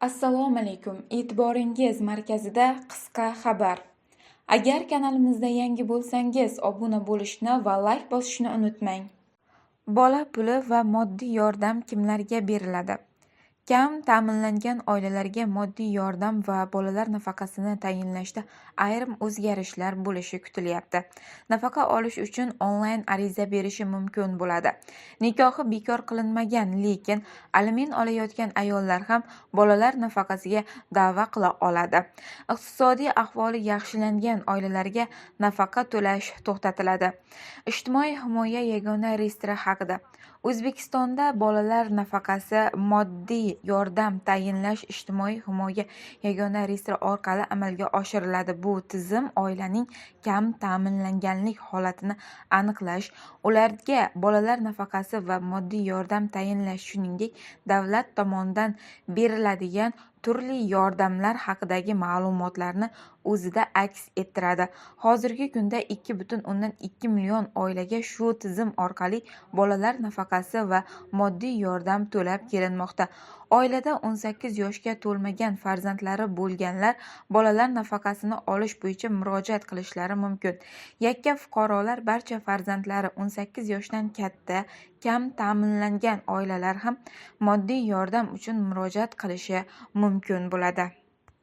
Assalomu alaykum. E'tiboringiz markazida qisqa xabar. Agar kanalimizda yangi bo'lsangiz, obuna bo'lishni va like bosishni unutmang. Bola puli va moddiy yordam kimlarga beriladi? Kam ta'minlangan oilalarga moddiy yordam va bolalar nafaqasini tayinlashda ayrim o'zgarishlar bo'lishi kutilyapti. Nafaqa olish uchun onlayn ariza berishi mumkin bo'ladi. Nikohi bekor qilinmagan, lekin aliment olayotgan ayollar ham bolalar nafaqasiga da'vo qila oladi. Iqtisodiy ahvoli yaxshilangan oilalarga nafaqa to'lash to'xtatiladi. Ijtimoiy himoya yagona reyestri haqida. O'zbekistonda bolalar nafaqasi moddiy yordam tayinlash ijtimoiy himoya yagona reyestri orqali amalga oshiriladi. Bu tizim oilaning kam ta'minlanganlik holatini aniqlash, ularga bolalar nafaqasi va moddiy yordam tayinlash, shuningdek davlat tomonidan beriladigan turli yordamlar haqidagi ma'lumotlarni o'zida aks ettiradi. Hozirgi kunda 2,2 million oilaga shu tizim orqali bolalar nafaqasi va moddiy yordam to'lab kelinmoqda. Oilada 18 yoshga to'lmagan farzandlari bo'lganlar bolalar nafaqasini olish bo'yicha murojaat qilishlari mumkin. Yakka fuqarolar barcha farzandlari 18 yoshdan katta, kam ta'minlangan oilalar ham moddiy yordam uchun murojaat qilishi mumkin bo'ladi.